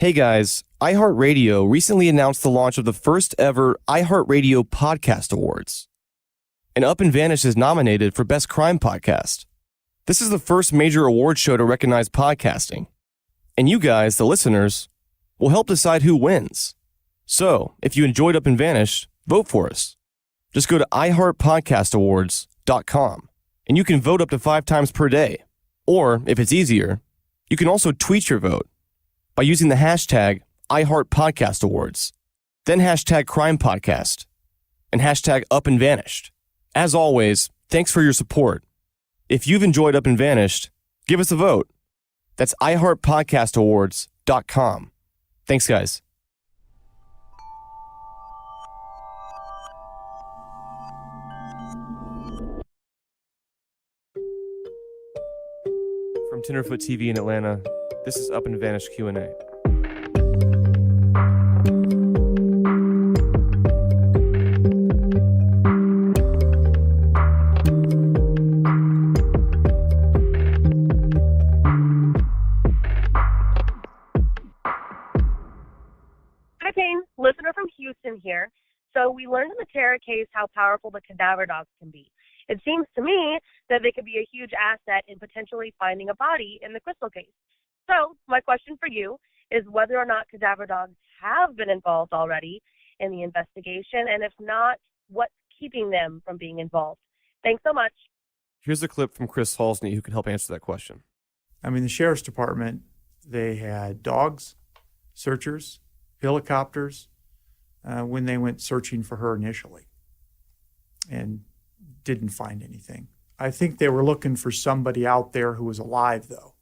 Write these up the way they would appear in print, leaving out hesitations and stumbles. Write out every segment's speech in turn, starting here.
Hey guys, iHeartRadio recently announced the launch of the first ever iHeartRadio Podcast Awards. And Up and Vanish is nominated for Best Crime Podcast. This is the first major award show to recognize podcasting. And you guys, the listeners, will help decide who wins. So, if you enjoyed Up and Vanished, vote for us. Just go to iHeartPodcastAwards.com and you can vote up to 5 times per day. Or, if it's easier, you can also tweet your vote by using the hashtag iHeartPodcastAwards, then hashtag CrimePodcast, and hashtag Up and Vanished. As always, thanks for your support. If you've enjoyed Up and Vanished, give us a vote. That's iHeartPodcastAwards.com. Thanks, guys. From Tenderfoot TV in Atlanta, this is Up and Vanished Q&A. Hi, Payne. Listener from Houston here. So we learned in the Tara case how powerful the cadaver dogs can be. It seems to me that they could be a huge asset in potentially finding a body in the Crystal case. So my question for you is whether or not cadaver dogs have been involved already in the investigation, and if not, what's keeping them from being involved? Thanks so much. Here's a clip from Chris Halsney who can help answer that question. I mean, the sheriff's department, they had dogs, searchers, helicopters, when they went searching for her initially and didn't find anything. I think they were looking for somebody out there who was alive, though,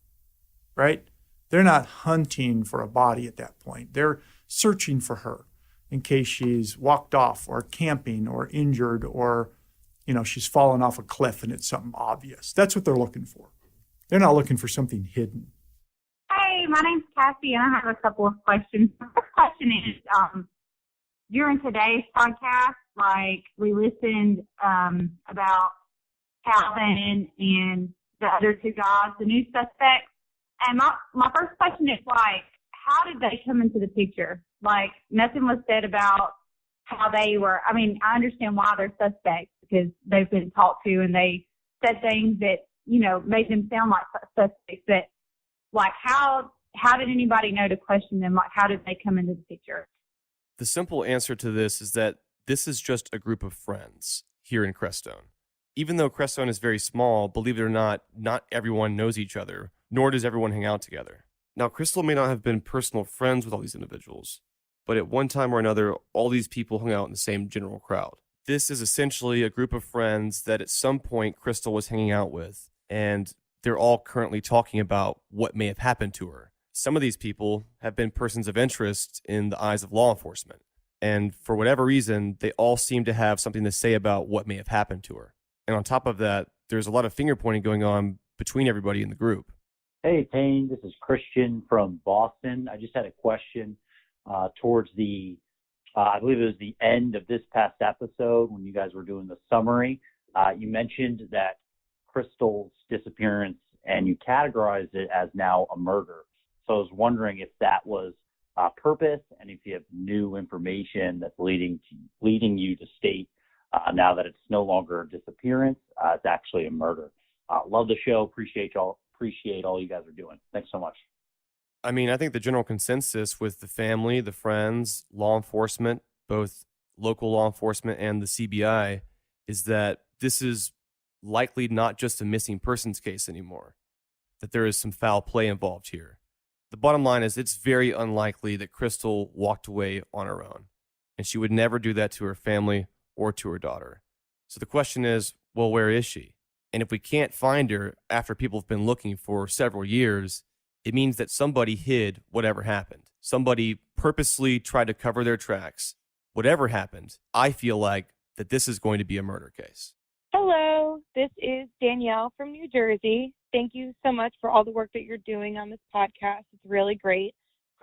right? They're not hunting for a body at that point. They're searching for her in case she's walked off or camping or injured or, she's fallen off a cliff and it's something obvious. That's what they're looking for. They're not looking for something hidden. Hey, my name's Cassie, and I have a couple of questions. The first question is, during today's podcast, we listened about Calvin and the other 2 guys, the new suspects. And my first question is, how did they come into the picture? Nothing was said about how they were. I mean, I understand why they're suspects because they've been talked to and they said things that, made them sound like suspects. But, how did anybody know to question them? How did they come into the picture? The simple answer to this is that this is just a group of friends here in Crestone. Even though Crestone is very small, believe it or not everyone knows each other, nor does everyone hang out together. Now, Crystal may not have been personal friends with all these individuals, but at one time or another, all these people hung out in the same general crowd. This is essentially a group of friends that at some point Crystal was hanging out with, and they're all currently talking about what may have happened to her. Some of these people have been persons of interest in the eyes of law enforcement, and for whatever reason, they all seem to have something to say about what may have happened to her. And on top of that, there's a lot of finger pointing going on between everybody in the group. Hey, Payne, this is Christian from Boston. I just had a question towards I believe it was the end of this past episode when you guys were doing the summary. You mentioned that Crystal's disappearance, and you categorized it as now a murder. So I was wondering if that was purpose and if you have new information that's leading you to state now that it's no longer a disappearance, it's actually a murder. Love the show. Appreciate all you guys are doing. Thanks so much. I mean, I think the general consensus with the family, the friends, law enforcement, both local law enforcement and the CBI, is that this is likely not just a missing persons case anymore, that there is some foul play involved here. The bottom line is it's very unlikely that Crystal walked away on her own, and she would never do that to her family or to her daughter. So the question is, well, where is she? And if we can't find her after people have been looking for several years, it means that somebody hid whatever happened. Somebody purposely tried to cover their tracks. Whatever happened, I feel like that this is going to be a murder case. Hello, this is Danielle from New Jersey. Thank you so much for all the work that you're doing on this podcast. It's really great.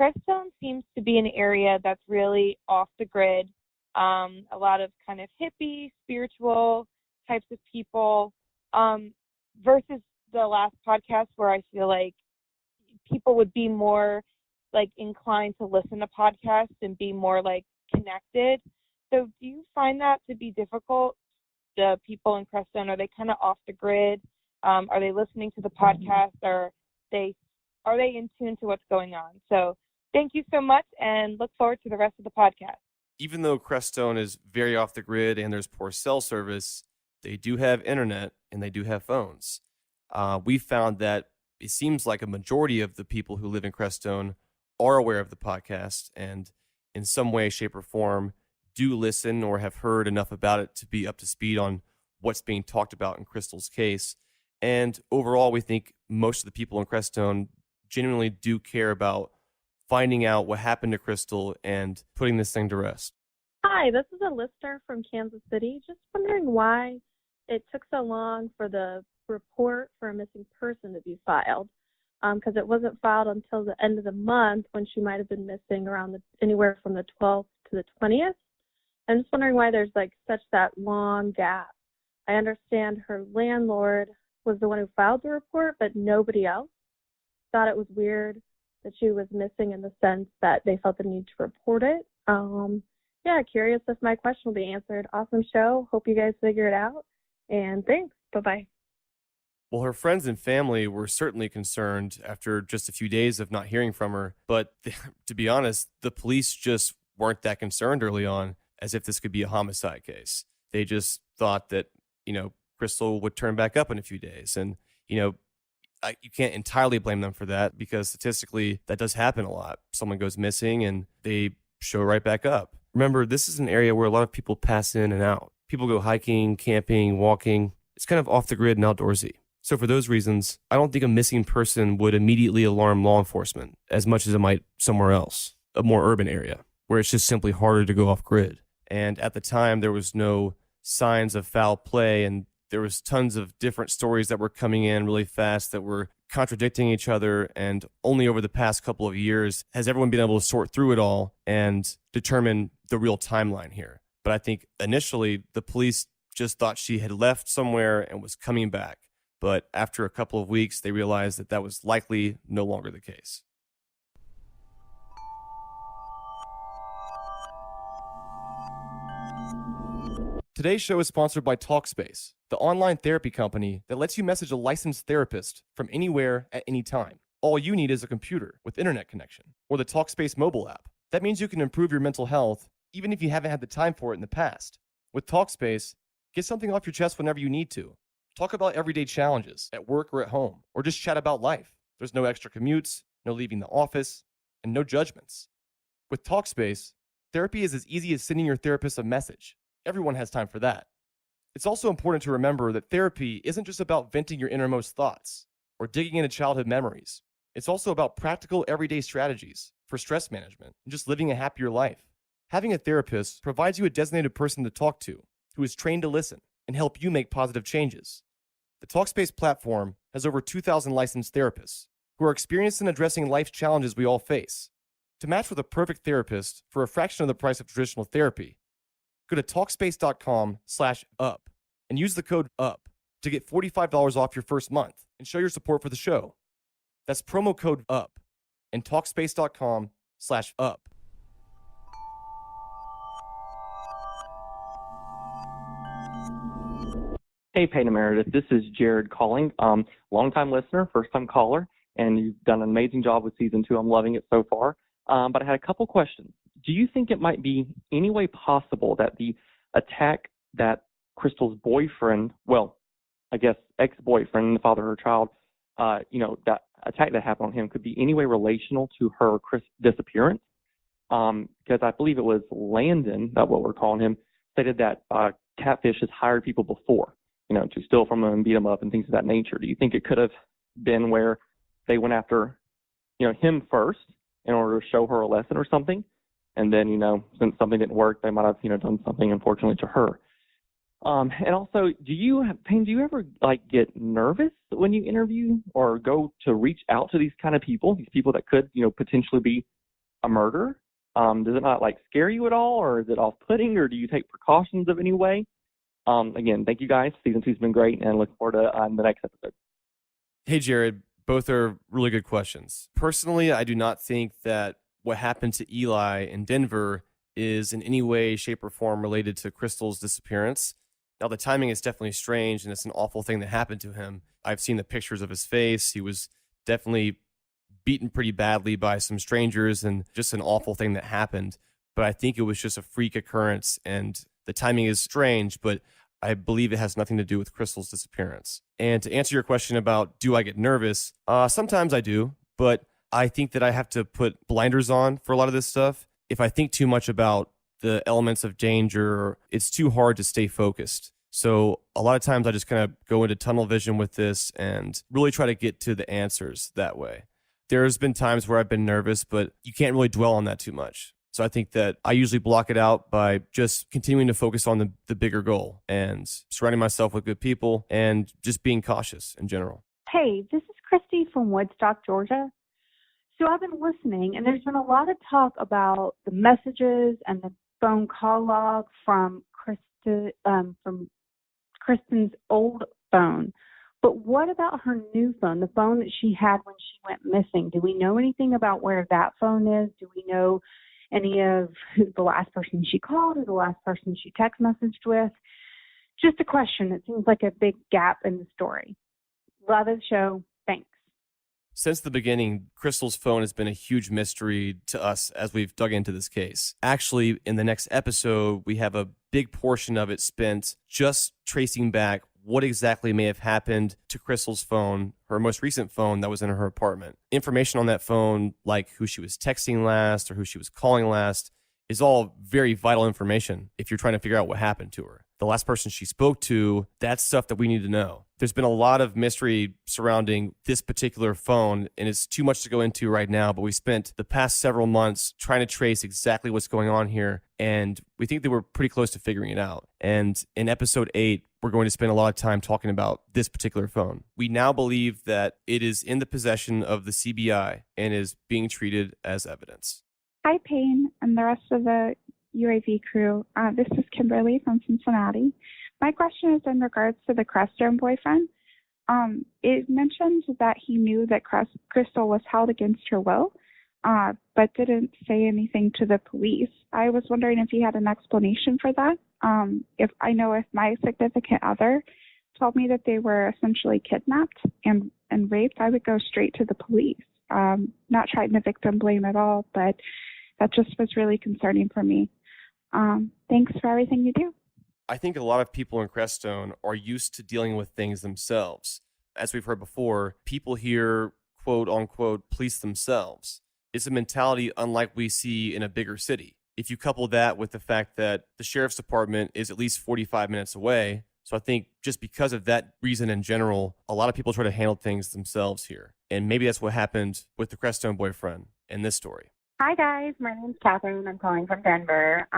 Crestone seems to be an area that's really off the grid. A lot of kind of hippie, spiritual types of people, versus the last podcast where I feel like people would be more like inclined to listen to podcasts and be more like connected. So do you find that to be difficult? The people in Crestone, are they kind of off the grid? Are they listening to the podcast? Are they in tune to what's going on? So thank you so much, and look forward to the rest of the podcast. Even though Crestone is very off the grid and there's poor cell service, they do have internet and they do have phones. We found that it seems like a majority of the people who live in Crestone are aware of the podcast and in some way, shape, or form do listen or have heard enough about it to be up to speed on what's being talked about in Crystal's case. And overall, we think most of the people in Crestone genuinely do care about finding out what happened to Crystal and putting this thing to rest. Hi, this is a listener from Kansas City. Just wondering why it took so long for the report for a missing person to be filed, because it wasn't filed until the end of the month when she might have been missing around anywhere from the 12th to the 20th. I'm just wondering why there's like such that long gap. I understand her landlord was the one who filed the report, but nobody else. Thought it was weird that she was missing in the sense that they felt the need to report it. Yeah, curious if my question will be answered. Awesome show. Hope you guys figure it out. And thanks. Bye-bye. Well, her friends and family were certainly concerned after just a few days of not hearing from her. But to be honest, the police just weren't that concerned early on, as if this could be a homicide case. They just thought that, Crystal would turn back up in a few days. And, you can't entirely blame them for that because statistically that does happen a lot. Someone goes missing and they show right back up. Remember, this is an area where a lot of people pass in and out. People go hiking, camping, walking. It's kind of off the grid and outdoorsy. So for those reasons, I don't think a missing person would immediately alarm law enforcement as much as it might somewhere else, a more urban area, where it's just simply harder to go off grid. And at the time, there was no signs of foul play, and there was tons of different stories that were coming in really fast that were contradicting each other. And only over the past couple of years has everyone been able to sort through it all and determine the real timeline here. But I think initially the police just thought she had left somewhere and was coming back. But after a couple of weeks, they realized that that was likely no longer the case. Today's show is sponsored by Talkspace, the online therapy company that lets you message a licensed therapist from anywhere at any time. All you need is a computer with internet connection or the Talkspace mobile app. That means you can improve your mental health even if you haven't had the time for it in the past. With Talkspace, get something off your chest whenever you need to. Talk about everyday challenges at work or at home, or just chat about life. There's no extra commutes, no leaving the office, and no judgments. With Talkspace, therapy is as easy as sending your therapist a message. Everyone has time for that. It's also important to remember that therapy isn't just about venting your innermost thoughts or digging into childhood memories. It's also about practical everyday strategies for stress management and just living a happier life. Having a therapist provides you a designated person to talk to who is trained to listen and help you make positive changes. The Talkspace platform has over 2,000 licensed therapists who are experienced in addressing life's challenges we all face. To match with a perfect therapist for a fraction of the price of traditional therapy, go to Talkspace.com/up and use the code UP to get $45 off your first month and show your support for the show. That's promo code UP and Talkspace.com/up. Hey, Payne and Meredith. This is Jared calling. Longtime listener, first-time caller, and you've done an amazing job with Season 2. I'm loving it so far. But I had a couple questions. Do you think it might be any way possible that the attack that Crystal's boyfriend, well, I guess ex-boyfriend, the father of her child, that attack that happened on him could be any way relational to her disappearance? Because I believe it was Landon, that's what we're calling him, stated that Catfish has hired people before, to steal from them and beat them up and things of that nature. Do you think it could have been where they went after, him first in order to show her a lesson or something? And then, since something didn't work, they might have, done something unfortunately to her. And also, Payne, do you ever get nervous when you interview or go to reach out to these kind of people, these people that could, potentially be a murderer? Does it not scare you at all, or is it off-putting, or do you take precautions of any way? Again, thank you guys. Season 2's been great, and look forward to the next episode. Hey, Jared. Both are really good questions. Personally, I do not think that what happened to Eli in Denver is in any way, shape, or form related to Crystal's disappearance. Now, the timing is definitely strange, and it's an awful thing that happened to him. I've seen the pictures of his face. He was definitely beaten pretty badly by some strangers, and just an awful thing that happened. But I think it was just a freak occurrence, and the timing is strange, but I believe it has nothing to do with Crystal's disappearance. And to answer your question about, do I get nervous? Sometimes I do, but I think that I have to put blinders on for a lot of this stuff. If I think too much about the elements of danger, it's too hard to stay focused. So a lot of times I just kind of go into tunnel vision with this and really try to get to the answers that way. There's been times where I've been nervous, but you can't really dwell on that too much. So I think that I usually block it out by just continuing to focus on the bigger goal and surrounding myself with good people and just being cautious in general. Hey, this is Christy from Woodstock, Georgia. So I've been listening, and there's been a lot of talk about the messages and the phone call log from Kristen's old phone. But what about her new phone, the phone that she had when she went missing? Do we know anything about where that phone is? Do we know any of who the last person she called or the last person she text messaged with? Just a question. It seems like a big gap in the story. Love the show. Thanks. Since the beginning, Crystal's phone has been a huge mystery to us as we've dug into this case. Actually, in the next episode, we have a big portion of it spent just tracing back what exactly may have happened to Crystal's phone, her most recent phone that was in her apartment. Information on that phone, like who she was texting last or who she was calling last, is all very vital information if you're trying to figure out what happened to her. The last person she spoke to, that's stuff that we need to know. There's been a lot of mystery surrounding this particular phone, and it's too much to go into right now, but we spent the past several months trying to trace exactly what's going on here, and we think that we're pretty close to figuring it out. And in episode 8, we're going to spend a lot of time talking about this particular phone. We now believe that it is in the possession of the CBI and is being treated as evidence. Hi, Payne, and the rest of the UAV crew. This is Kimberly from Cincinnati. My question is in regards to the Crestone boyfriend. It mentions that he knew that Crystal was held against her will, but didn't say anything to the police. I was wondering if he had an explanation for that. If my significant other told me that they were essentially kidnapped and raped, I would go straight to the police. Not trying to victim blame at all, but that just was really concerning for me. Thanks for everything you do. I think a lot of people in Crestone are used to dealing with things themselves. As we've heard before, people here, quote unquote, police themselves. It's a mentality unlike we see in a bigger city. If you couple that with the fact that the sheriff's department is at least 45 minutes away, so I think just because of that reason in general, a lot of people try to handle things themselves here. And maybe that's what happened with the Crestone boyfriend in this story. Hi, guys. My name's Catherine. I'm calling from Denver.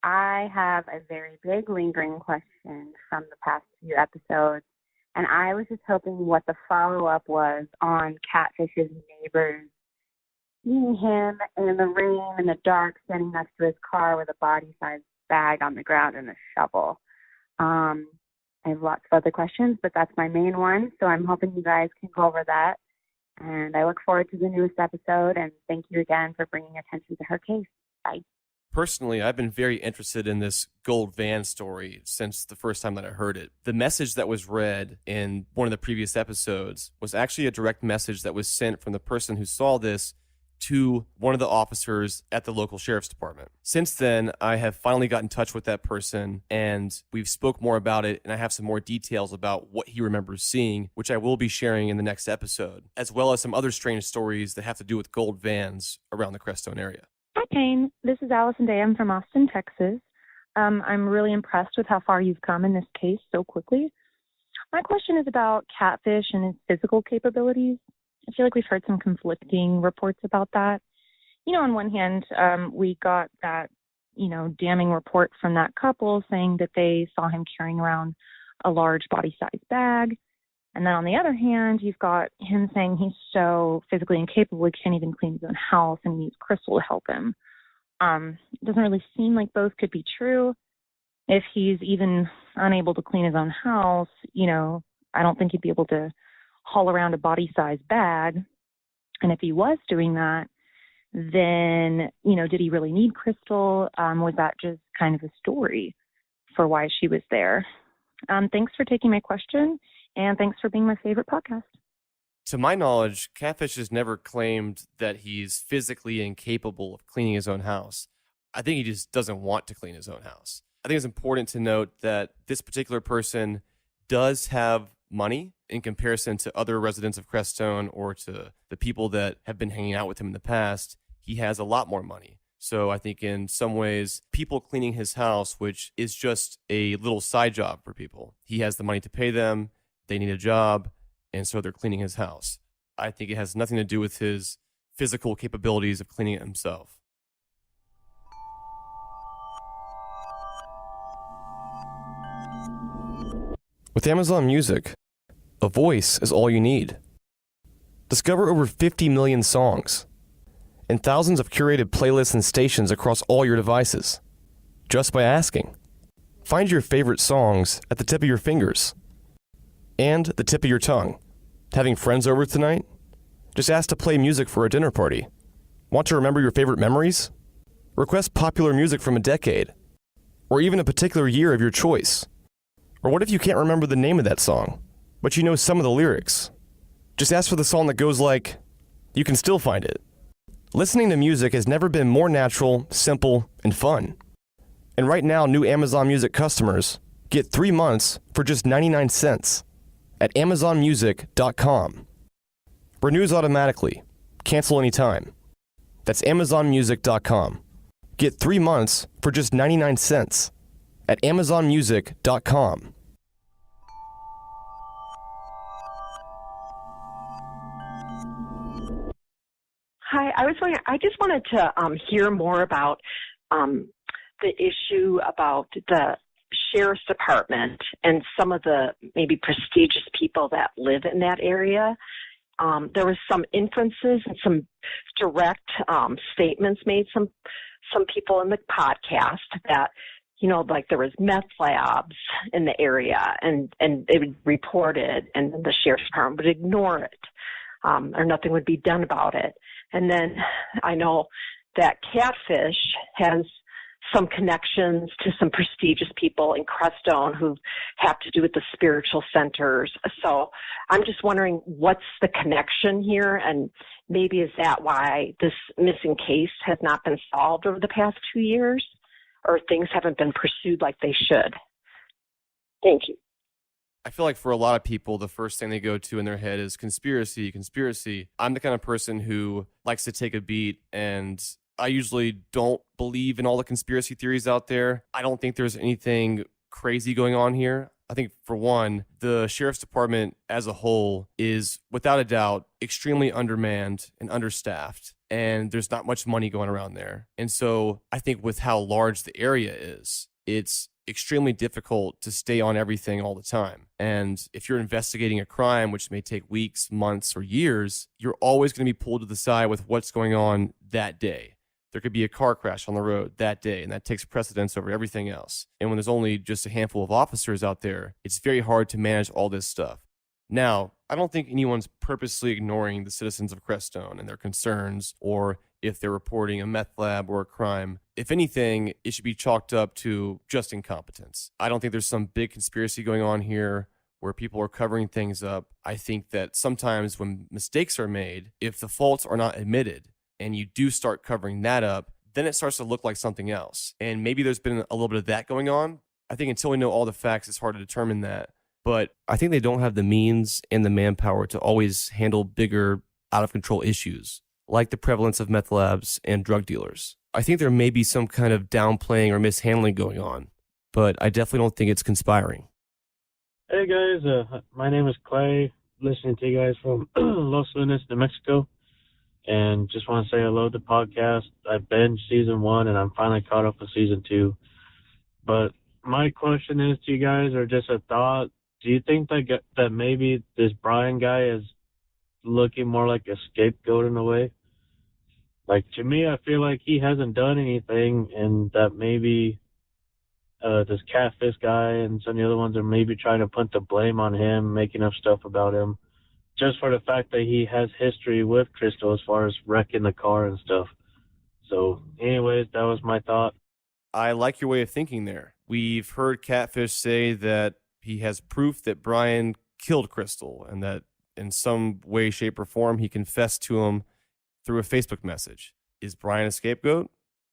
I have a very big lingering question from the past few episodes, and I was just hoping what the follow-up was on Catfish's neighbors seeing him in the rain in the dark standing next to his car with a body-sized bag on the ground and a shovel. I have lots of other questions, but that's my main one, so I'm hoping you guys can go over that. And I look forward to the newest episode, and thank you again for bringing attention to her case. Bye. Personally, I've been very interested in this gold van story since the first time that I heard it. The message that was read in one of the previous episodes was actually a direct message that was sent from the person who saw this to one of the officers at the local sheriff's department. Since then, I have finally got in touch with that person, and we've spoke more about it, and I have some more details about what he remembers seeing, which I will be sharing in the next episode, as well as some other strange stories that have to do with gold vans around the Crestone area. Hi, Payne. This is Allison Day. I'm from Austin, Texas. I'm really impressed with how far you've come in this case so quickly. My question is about Catfish and his physical capabilities. I feel like we've heard some conflicting reports about that. On one hand, we got that, damning report from that couple saying that they saw him carrying around a large body-sized bag. And then on the other hand, you've got him saying he's so physically incapable he can't even clean his own house and needs Crystal to help him. It doesn't really seem like both could be true. If he's even unable to clean his own house, I don't think he'd be able to haul around a body-size bag? And if he was doing that, then, did he really need Crystal? Was that just kind of a story for why she was there? Thanks for taking my question, and thanks for being my favorite podcast. To my knowledge, Catfish has never claimed that he's physically incapable of cleaning his own house. I think he just doesn't want to clean his own house. I think it's important to note that this particular person does have money in comparison to other residents of Crestone or to the people that have been hanging out with him in the past. He has a lot more money. So I think in some ways, people cleaning his house, which is just a little side job for people, he has the money to pay them, they need a job, and so they're cleaning his house. I think it has nothing to do with his physical capabilities of cleaning it himself. With Amazon Music, a voice is all you need. Discover over 50 million songs and thousands of curated playlists and stations across all your devices, just by asking. Find your favorite songs at the tip of your fingers and the tip of your tongue. Having friends over tonight? Just ask to play music for a dinner party. Want to remember your favorite memories? Request popular music from a decade, or even a particular year of your choice. Or what if you can't remember the name of that song, but you know some of the lyrics? Just ask for the song that goes like, you can still find it. Listening to music has never been more natural, simple, and fun. And right now, new Amazon Music customers get 3 months for just 99 cents at amazonmusic.com. Renews automatically. Cancel anytime. That's amazonmusic.com. Get 3 months for just 99 cents at amazonmusic.com. Hi, I was wondering, I just wanted to hear more about the issue about the sheriff's department and some of the maybe prestigious people that live in that area. There was some inferences and some direct statements made some people in the podcast that, like there was meth labs in the area and they would report it and the sheriff's department would ignore it or nothing would be done about it. And then I know that Catfish has some connections to some prestigious people in Crestone who have to do with the spiritual centers. So I'm just wondering what's the connection here, and maybe is that why this missing case has not been solved over the past 2 years, or things haven't been pursued like they should? Thank you. I feel like for a lot of people, the first thing they go to in their head is conspiracy, conspiracy. I'm the kind of person who likes to take a beat, and I usually don't believe in all the conspiracy theories out there. I don't think there's anything crazy going on here. I think, for one, the sheriff's department as a whole is, without a doubt, extremely undermanned and understaffed, and there's not much money going around there. And so I think with how large the area is, it's extremely difficult to stay on everything all the time. And if you're investigating a crime, which may take weeks, months, or years, you're always going to be pulled to the side with what's going on that day. There could be a car crash on the road that day, and that takes precedence over everything else. And when there's only just a handful of officers out there, it's very hard to manage all this stuff. Now, I don't think anyone's purposely ignoring the citizens of Crestone and their concerns, or if they're reporting a meth lab or a crime. If anything, it should be chalked up to just incompetence. I don't think there's some big conspiracy going on here where people are covering things up. I think that sometimes when mistakes are made, if the faults are not admitted and you do start covering that up, then it starts to look like something else. And maybe there's been a little bit of that going on. I think until we know all the facts, it's hard to determine that. But I think they don't have the means and the manpower to always handle bigger, out-of-control issues, like the prevalence of meth labs and drug dealers. I think there may be some kind of downplaying or mishandling going on, but I definitely don't think it's conspiring. Hey guys, my name is Clay, listening to you guys from Los Lunas, New Mexico, and just want to say hello to the podcast. I've binged season 1 and I'm finally caught up with season 2. But my question is to you guys, or just a thought, do you think that maybe this Brian guy is looking more like a scapegoat in a way? Like, to me, I feel like he hasn't done anything, and that maybe this Catfish guy and some of the other ones are maybe trying to put the blame on him, making up stuff about him. just for the fact that he has history with Crystal as far as wrecking the car and stuff. So, anyways, that was my thought. I like your way of thinking there. We've heard Catfish say that he has proof that Brian killed Crystal and that in some way, shape, or form he confessed to him through a Facebook message. Is Brian a scapegoat?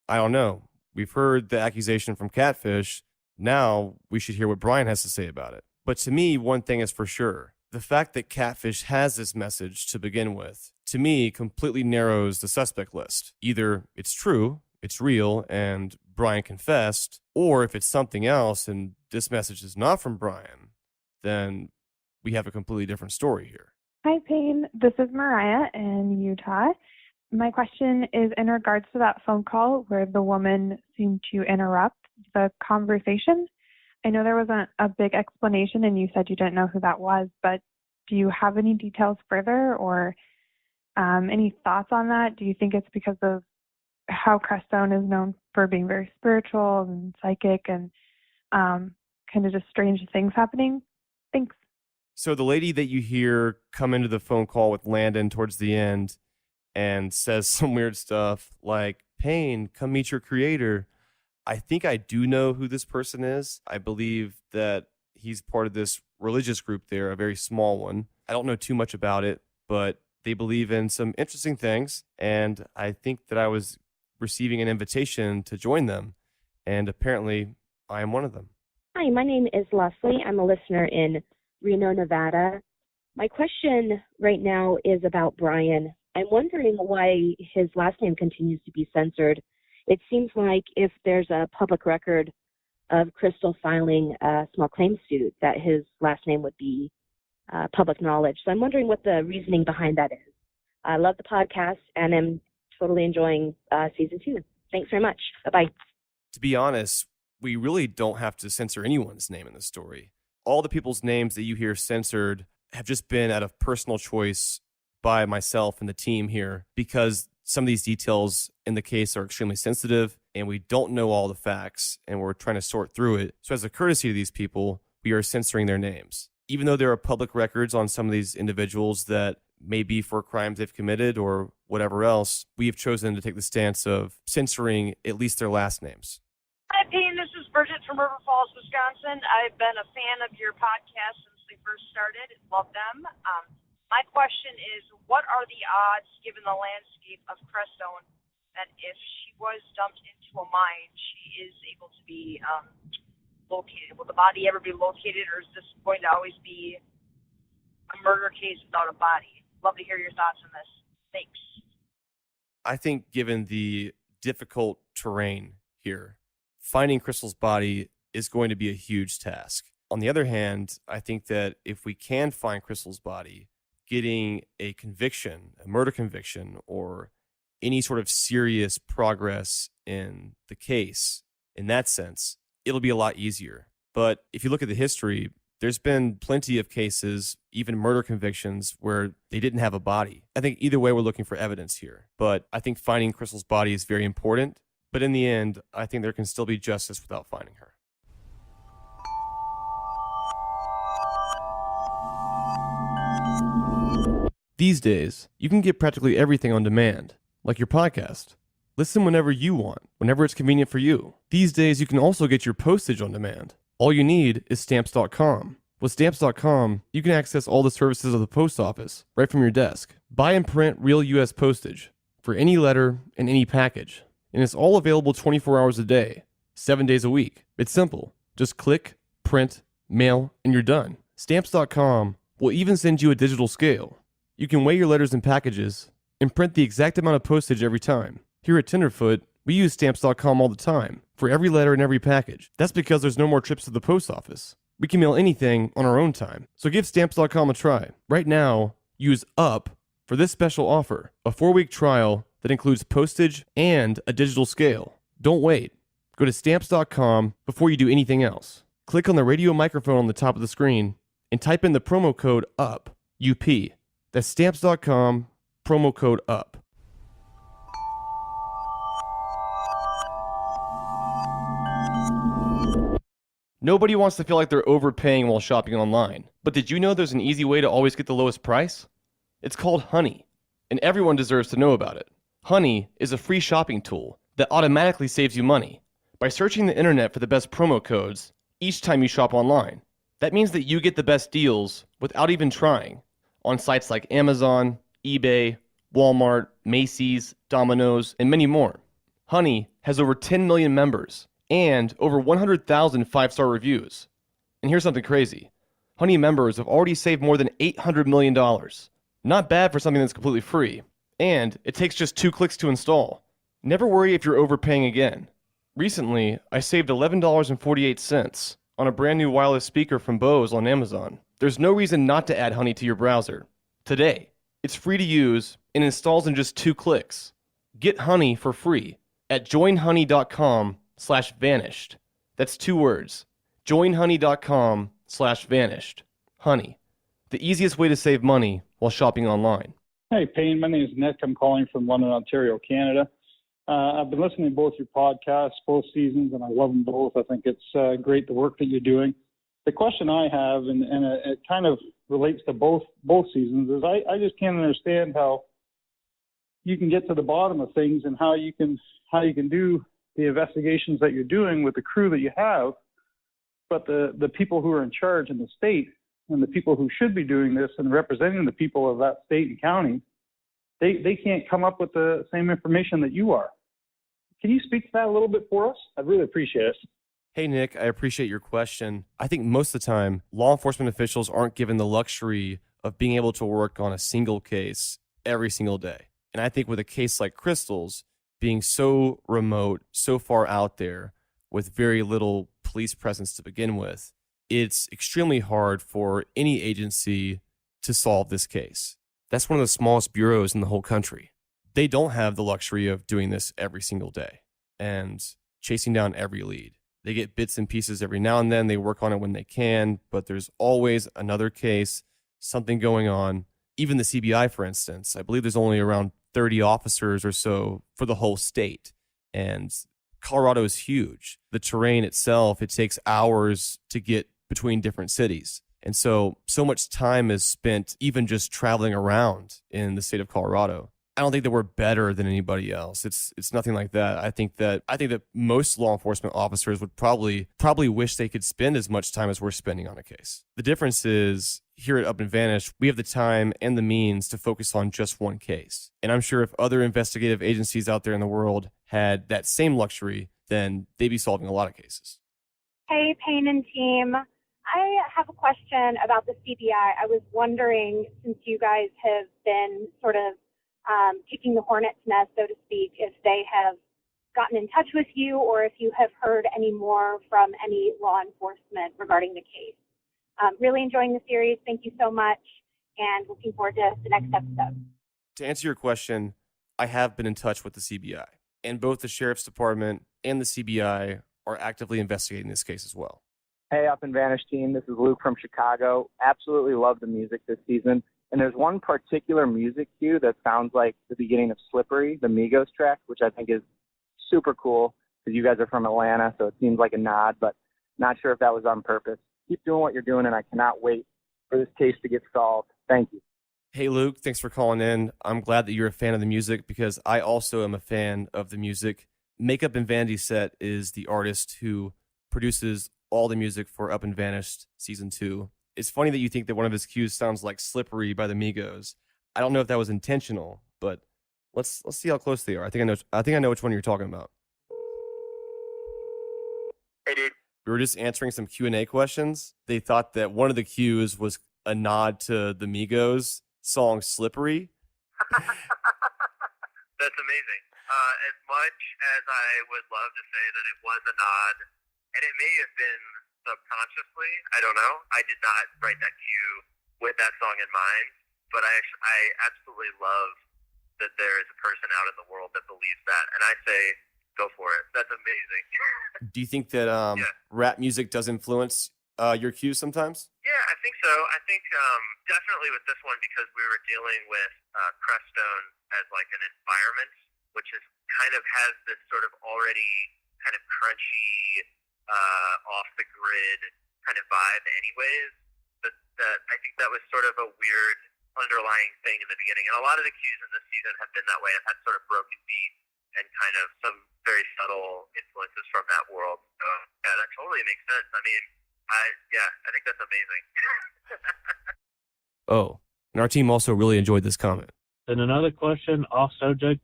I don't know. We've heard the accusation from Catfish. Now we should hear what Brian has to say about it. But to me, one thing is for sure. The fact that Catfish has this message to begin with, to me, completely narrows the suspect list. Either it's true, it's real, and Brian confessed, or if it's something else and this message is not from Brian, then we have a completely different story here. Hi, Payne. This is Mariah in Utah. My question is in regards to that phone call where the woman seemed to interrupt the conversation. I know there wasn't a big explanation and you said you didn't know who that was, but do you have any details further or any thoughts on that? Do you think it's because of how Crestone is known for being very spiritual and psychic and kind of just strange things happening? Thanks. So the lady that you hear come into the phone call with Landon towards the end and says some weird stuff like, Payne, come meet your creator. I think I do know who this person is. I believe that he's part of this religious group there, a very small one. I don't know too much about it, but they believe in some interesting things. And I think that I was receiving an invitation to join them. And apparently I am one of them. Hi, my name is Leslie. I'm a listener in Reno, Nevada. My question right now is about Brian. I'm wondering why his last name continues to be censored. It seems like if there's a public record of Crystal filing a small claims suit, that his last name would be public knowledge. So I'm wondering what the reasoning behind that is. I love the podcast and am totally enjoying season 2. Thanks very much. Bye-bye. To be honest, we really don't have to censor anyone's name in the story. All the people's names that you hear censored have just been out of personal choice by myself and the team here because some of these details in the case are extremely sensitive and we don't know all the facts and we're trying to sort through it. So as a courtesy to these people, we are censoring their names. Even though there are public records on some of these individuals that may be for crimes they've committed or whatever else, we have chosen to take the stance of censoring at least their last names. Hi, Payne. This is Bridget from River Falls, Wisconsin. I've been a fan of your podcast since they first started. Love them. My question is, what are the odds, given the landscape of Crestone, that if she was dumped into a mine, she is able to be located? Will the body ever be located, or is this going to always be a murder case without a body? Love to hear your thoughts on this. Thanks. I think given the difficult terrain here, finding Crystal's body is going to be a huge task. On the other hand, I think that if we can find Crystal's body, getting a conviction, a murder conviction, or any sort of serious progress in the case, in that sense, it'll be a lot easier. But if you look at the history, there's been plenty of cases, even murder convictions, where they didn't have a body. I think either way, we're looking for evidence here. But I think finding Crystal's body is very important. But in the end, I think there can still be justice without finding her. These days, you can get practically everything on demand, like your podcast. Listen whenever you want, whenever it's convenient for you. These days, you can also get your postage on demand. All you need is Stamps.com. With Stamps.com, you can access all the services of the post office right from your desk. Buy and print real U.S. postage for any letter and any package. And it's all available 24 hours a day, 7 days a week. It's simple. Just click, print, mail, and you're done. Stamps.com will even send you a digital scale. You can weigh your letters and packages and print the exact amount of postage every time. Here at Tenderfoot, we use Stamps.com all the time for every letter and every package. That's because there's no more trips to the post office. We can mail anything on our own time. So give Stamps.com a try. Right now, use UP for this special offer, a 4-week trial that includes postage and a digital scale. Don't wait. Go to Stamps.com before you do anything else. Click on the radio microphone on the top of the screen and type in the promo code UP, UP. That's Stamps.com, promo code UP. Nobody wants to feel like they're overpaying while shopping online. But did you know there's an easy way to always get the lowest price? It's called Honey, and everyone deserves to know about it. Honey is a free shopping tool that automatically saves you money by searching the internet for the best promo codes each time you shop online. That means that you get the best deals without even trying on sites like Amazon, eBay, Walmart, Macy's, Domino's, and many more. Honey has over 10 million members and over 100,000 five-star reviews. And here's something crazy. Honey members have already saved more than $800 million. Not bad for something that's completely free. And it takes just 2 clicks to install. Never worry if you're overpaying again. Recently, I saved $11.48 on a brand new wireless speaker from Bose on Amazon. There's no reason not to add Honey to your browser. Today, it's free to use and installs in just 2 clicks. Get Honey for free at joinhoney.com/vanished. That's 2 words. joinhoney.com/vanished. Honey, the easiest way to save money while shopping online. Hey, Payne. My name is Nick. I'm calling from London, Ontario, Canada. I've been listening to both your podcasts, both seasons, and I love them both. I think it's great the work that you're doing. The question I have, and it kind of relates to both seasons, is I just can't understand how you can get to the bottom of things and how you can do the investigations that you're doing with the crew that you have, but the people who are in charge in the state and the people who should be doing this and representing the people of that state and county, they can't come up with the same information that you are. Can you speak to that a little bit for us? I'd really appreciate it. Hey, Nick, I appreciate your question. I think most of the time, law enforcement officials aren't given the luxury of being able to work on a single case every single day. And I think with a case like Crystal's, being so remote, so far out there, with very little police presence to begin with, it's extremely hard for any agency to solve this case. That's one of the smallest bureaus in the whole country. They don't have the luxury of doing this every single day and chasing down every lead. They get bits and pieces every now and then. They work on it when they can, but there's always another case, something going on. Even the CBI, for instance, I believe there's only around 30 officers or so for the whole state. And Colorado is huge. The terrain itself, it takes hours to get between different cities. And so much time is spent even just traveling around in the state of Colorado. I don't think that we're better than anybody else. It's nothing like that. I think that most law enforcement officers would probably wish they could spend as much time as we're spending on a case. The difference is here at Up and Vanish, we have the time and the means to focus on just one case. And I'm sure if other investigative agencies out there in the world had that same luxury, then they'd be solving a lot of cases. Hey, Payne and team. I have a question about the CBI. I was wondering, since you guys have been sort of kicking the hornet's nest, so to speak, if they have gotten in touch with you or if you have heard any more from any law enforcement regarding the case. Really enjoying the series. Thank you so much, and looking forward to the next episode. To answer your question, I have been in touch with the CBI, and both the Sheriff's Department and the CBI are actively investigating this case as well. Hey, Up and Vanish team. This is Luke from Chicago. Absolutely love the music this season. And there's one particular music cue that sounds like the beginning of Slippery, the Migos track, which I think is super cool because you guys are from Atlanta, so it seems like a nod, but not sure if that was on purpose. Keep doing what you're doing, and I cannot wait for this case to get solved. Thank you. Hey, Luke, thanks for calling in. I'm glad that you're a fan of the music because I also am a fan of the music. Makeup and Vanity Set is the artist who produces all the music for Up and Vanished Season 2. It's funny that you think that one of his cues sounds like Slippery by the Migos. I don't know if that was intentional, but let's see how close they are. I think I know which one you're talking about. Hey, dude. We were just answering some Q&A questions. They thought that one of the cues was a nod to the Migos song Slippery. That's amazing. As much as I would love to say that it was a nod, and it may have been subconsciously, I don't know. I did not write that cue with that song in mind, but I absolutely love that there is a person out in the world that believes that, and I say, go for it. That's amazing. Do you think that rap music does influence your cues sometimes? Yeah, I think so. I think definitely with this one because we were dealing with Crestone as like an environment, which is kind of has this sort of already kind of crunchy, off the grid kind of vibe anyways. But I think that was sort of a weird underlying thing in the beginning. And a lot of the cues in this season have been that way. I've had sort of broken beat and kind of some very subtle influences from that world. So yeah, that totally makes sense. I mean, I think that's amazing. Oh, and our team also really enjoyed this comment. And another question off subject,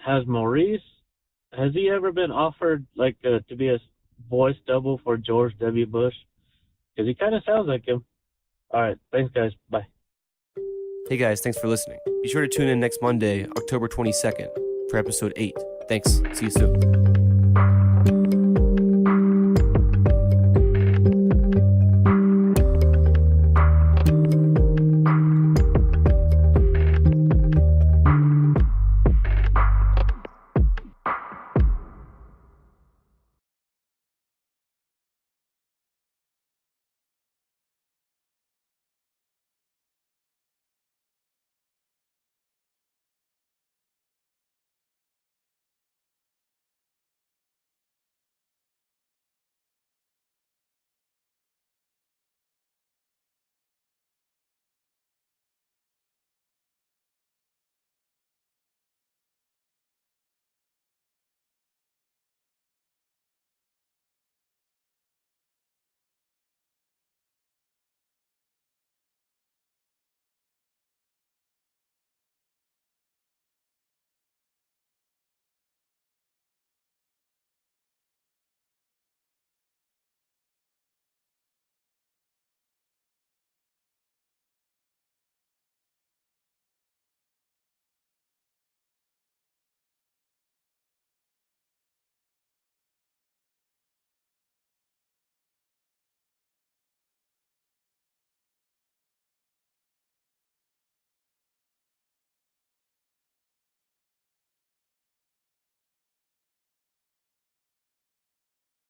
has he ever been offered to be a voice double for George W. Bush? Because he kind of sounds like him. All right, thanks guys, bye. Hey guys, thanks for listening. Be sure to tune in next Monday, October 22nd, for episode 8. Thanks. See you soon.